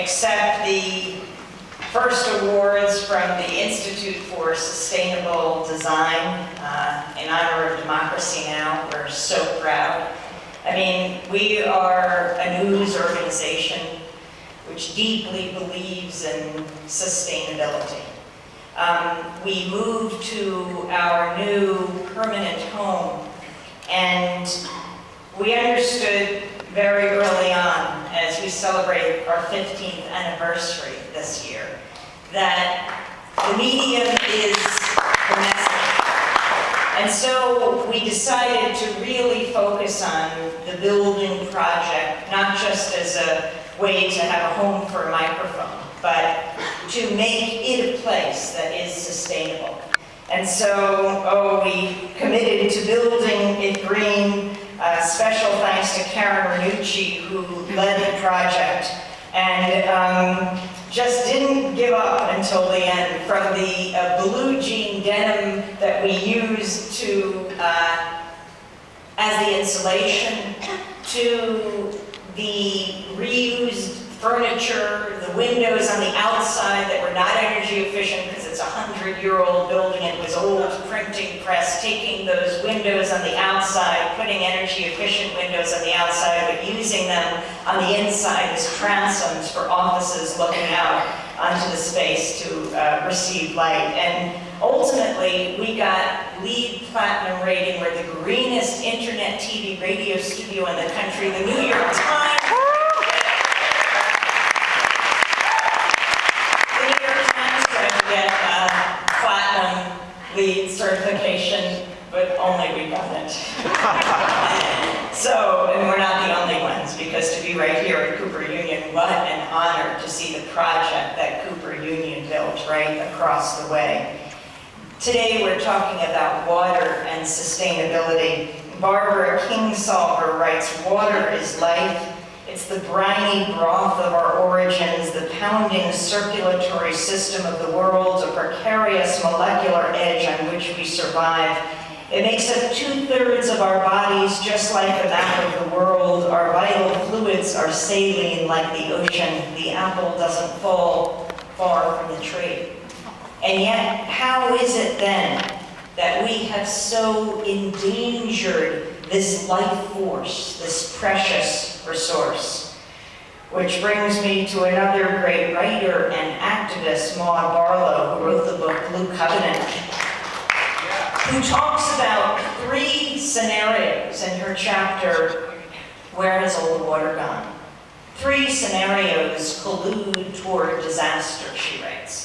accept the first awards from the Institute for Sustainable Design in honor of Democracy Now! We're so proud. I mean, we are a news organization which deeply believes in sustainability. We moved to our new permanent home, and we understood very early on, as we celebrate our 15th anniversary this year, that the medium is the message. And so we decided to really focus on the building project, not just as a way to have a home for a microphone, but to make it a place that is sustainable. And so, we committed to building it green. Special thanks to Karen Renucci, who led the project, and just didn't give up until the end. From the blue jean denim that we used to as the insulation, to the reused furniture, the windows on the outside that were not energy efficient because it's a 100-year-old building and it was old printing press, taking those windows on the outside, putting energy efficient windows on the outside, but using them on the inside as transoms for offices looking out onto the space to receive light. And ultimately, we got LEED Platinum rating. We're the greenest internet, TV, radio studio in the country. The New York Times platinum LEED certification, but only we got it. So, and we're not the only ones, because to be right here in Cooper Union, what an honor to see the project that Cooper Union built right across the way. Today we're talking about water and sustainability. Barbara Kingsolver writes, "Water is life. It's the briny broth of our origins, the pounding circulatory system of the world, a precarious molecular edge on which we survive. It makes up 2/3 of our bodies, just like the map of the world. Our vital fluids are saline like the ocean. The apple doesn't fall far from the tree." And yet, how is it then that we have so endangered this life force, this precious resource? Which brings me to another great writer and activist, Maud Barlow, who wrote the book Blue Covenant, who talks about 3 scenarios in her chapter, Where Has All the Water Gone? 3 scenarios collude toward disaster, she writes.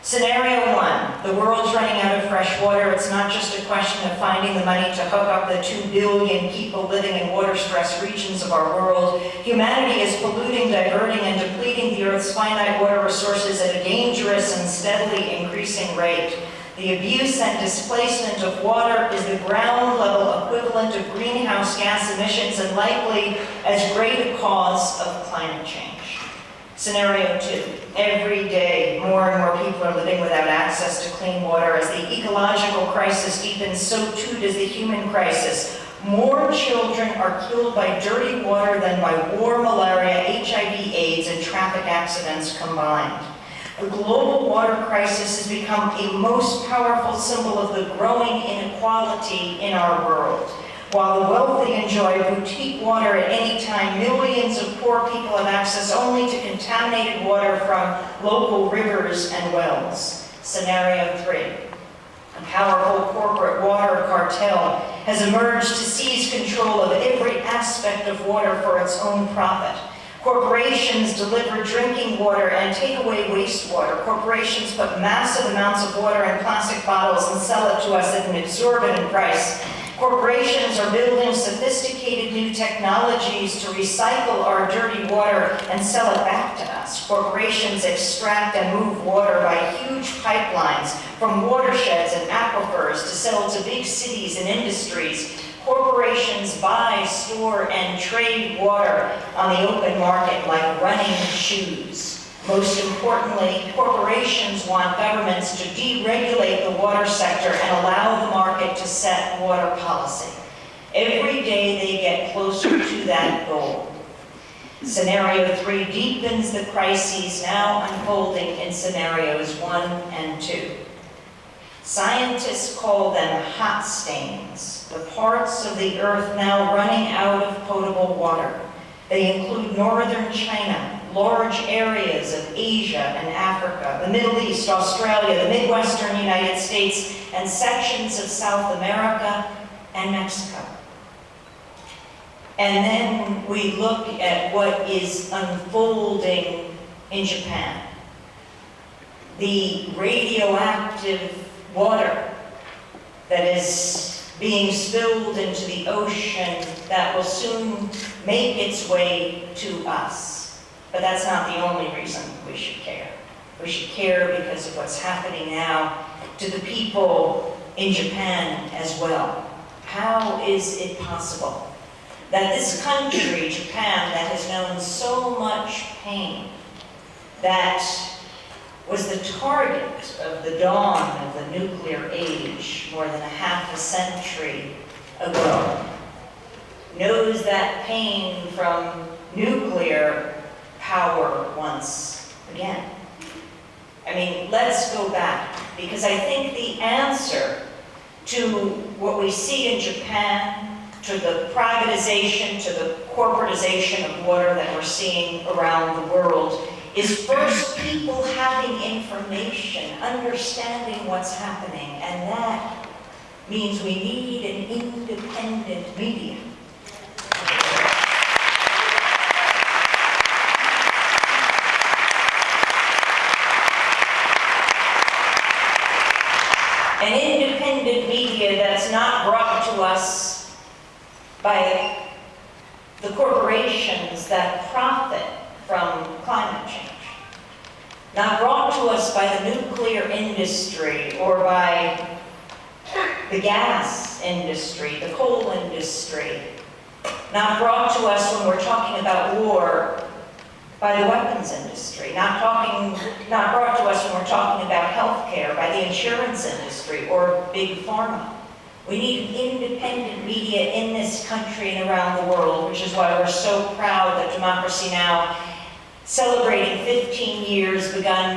Scenario 1, the world's running out of fresh water. It's not just a question of finding the money to hook up the 2 billion people living in water-stressed regions of our world. Humanity is polluting, diverting, and depleting the Earth's finite water resources at a dangerous and steadily increasing rate. The abuse and displacement of water is the ground-level equivalent of greenhouse gas emissions and likely as great a cause of climate change. Scenario 2, every day more and more people are living without access to clean water. As the ecological crisis deepens, so too does the human crisis. More children are killed by dirty water than by war, malaria, HIV, AIDS, and traffic accidents combined. The global water crisis has become a most powerful symbol of the growing inequality in our world. While the wealthy enjoy boutique water at any time, millions of poor people have access only to contaminated water from local rivers and wells. Scenario 3. A powerful corporate water cartel has emerged to seize control of every aspect of water for its own profit. Corporations deliver drinking water and take away wastewater. Corporations put massive amounts of water in plastic bottles and sell it to us at an exorbitant price. Corporations are building sophisticated new technologies to recycle our dirty water and sell it back to us. Corporations extract and move water by huge pipelines from watersheds and aquifers to sell to big cities and industries. Corporations buy, store, and trade water on the open market like running shoes. Most importantly, corporations want governments to deregulate the water sector and allow the market to set water policy. Every day they get closer to that goal. Scenario 3 deepens the crises now unfolding in scenarios 1 and 2. Scientists call them hot stains, the parts of the earth now running out of potable water. They include northern China, large areas of Asia and Africa, the Middle East, Australia, the Midwestern United States, and sections of South America and Mexico. And then we look at what is unfolding in Japan. The radioactive water that is being spilled into the ocean that will soon make its way to us. But that's not the only reason we should care. We should care because of what's happening now to the people in Japan as well. How is it possible that this country, Japan, that has known so much pain, that was the target of the dawn of the nuclear age more than a half a century ago, knows that pain from nuclear power once again? I mean, let's go back, because I think the answer to what we see in Japan, to the privatization, to the corporatization of water that we're seeing around the world, is first people having information, understanding what's happening, and that means we need an independent media. An independent media that's not brought to us by the corporations that profit from climate change. Not brought to us by the nuclear industry or by the gas industry, the coal industry. Not brought to us when we're talking about war by the weapons industry. Not brought to us when we're talking about healthcare by the insurance industry or big pharma. We need independent media in this country and around the world, which is why we're so proud that Democracy Now! Celebrating 15 years, begun,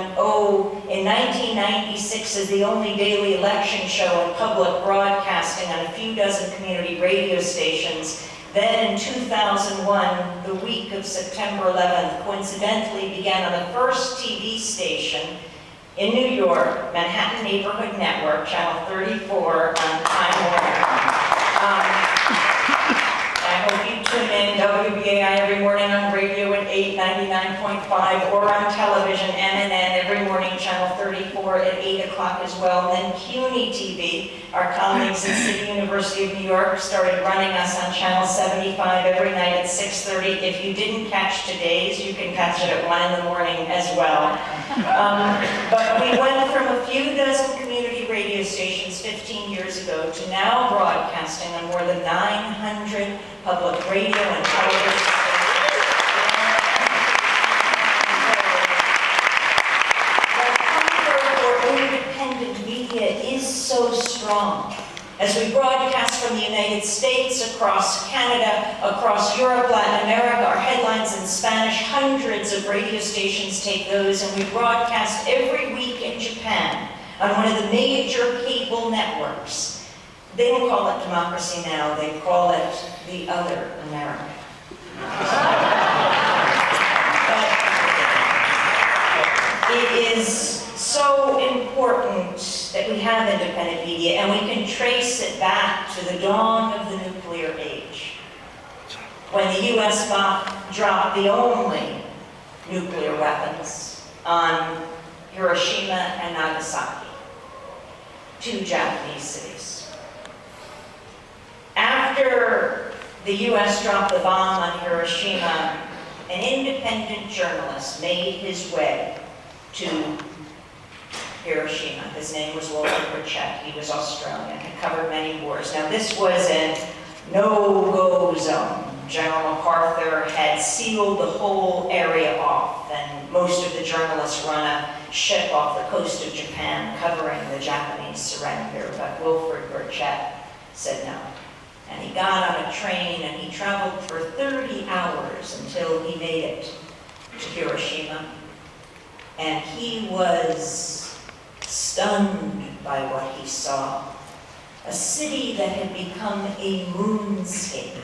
in 1996 as the only daily election show in public broadcasting on a few dozen community radio stations. Then in 2001, the week of September 11th, coincidentally began on the first TV station in New York, Manhattan Neighborhood Network, Channel 34 on Time Warner. I hope you tune in WBAI every morning on radio at 8, 99.5, or on television, MNN, every morning, Channel 34 at 8 o'clock as well. And then CUNY TV, our colleagues at City University of New York, started running us on Channel 75 every night at 6:30. If you didn't catch today's, you can catch it at 1 in the morning as well. But we went from a few dozen community radio stations 15 years ago to now broadcasting on more than 900 public radio and television stations. The hunger for independent media is so strong. As we broadcast from the United States, across Canada, across Europe, Latin America, our headlines in Spanish, hundreds of radio stations take those, and we broadcast every week in Japan on one of the major cable networks. They don't call it Democracy Now!, they call it the other America. But it is so important that we have independent media, and we can trace it back to the dawn of the nuclear age, when the U.S. dropped the only nuclear weapons on Hiroshima and Nagasaki, two Japanese cities. After the U.S. dropped the bomb on Hiroshima, an independent journalist made his way to Hiroshima. His name was Walter Burchett. He was Australian, had covered many wars. Now this was a no-go zone. General MacArthur had sealed the whole area off, and most of the journalists were on a ship off the coast of Japan covering the Japanese surrender, but Wilfred Burchett said no. And he got on a train and he traveled for 30 hours until he made it to Hiroshima. And he was stunned by what he saw. A city that had become a moonscape.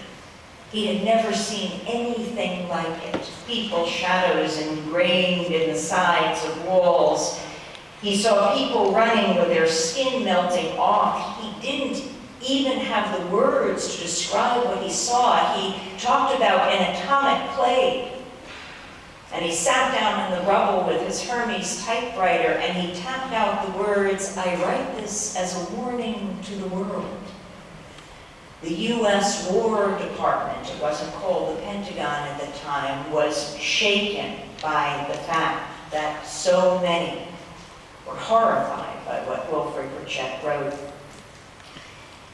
He had never seen anything like it. People's shadows ingrained in the sides of walls. He saw people running with their skin melting off. He didn't even have the words to describe what he saw. He talked about an atomic plague. And he sat down in the rubble with his Hermes typewriter and he tapped out the words, "I write this as a warning to the world." The US War Department, it wasn't called the Pentagon at the time, was shaken by the fact that so many were horrified by what Wilfred Burchett wrote.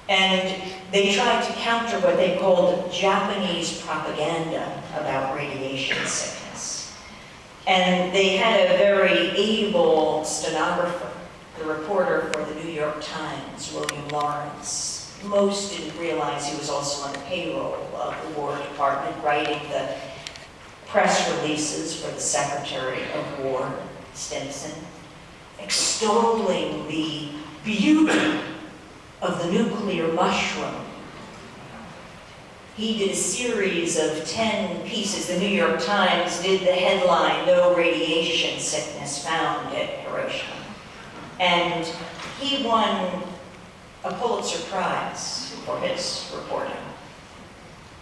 And they tried to counter what they called Japanese propaganda about radiation sickness. And they had a very able stenographer, the reporter for the New York Times, William Lawrence. Most didn't realize he was also on the payroll of the War Department, writing the press releases for the Secretary of War, Stimson, extolling the beauty of the nuclear mushroom. He did a series of 10 pieces. The New York Times did the headline, "No Radiation Sickness Found at Hiroshima." And he won a Pulitzer Prize for his reporting.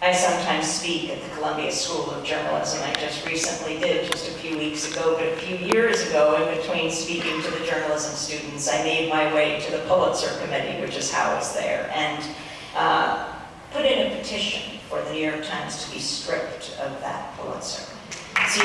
I sometimes speak at the Columbia School of Journalism. I just recently did, just a few weeks ago, but a few years ago, in between speaking to the journalism students, I made my way to the Pulitzer Committee, which is how it's there, and put in a petition for the New York Times to be stripped of that Pulitzer. See,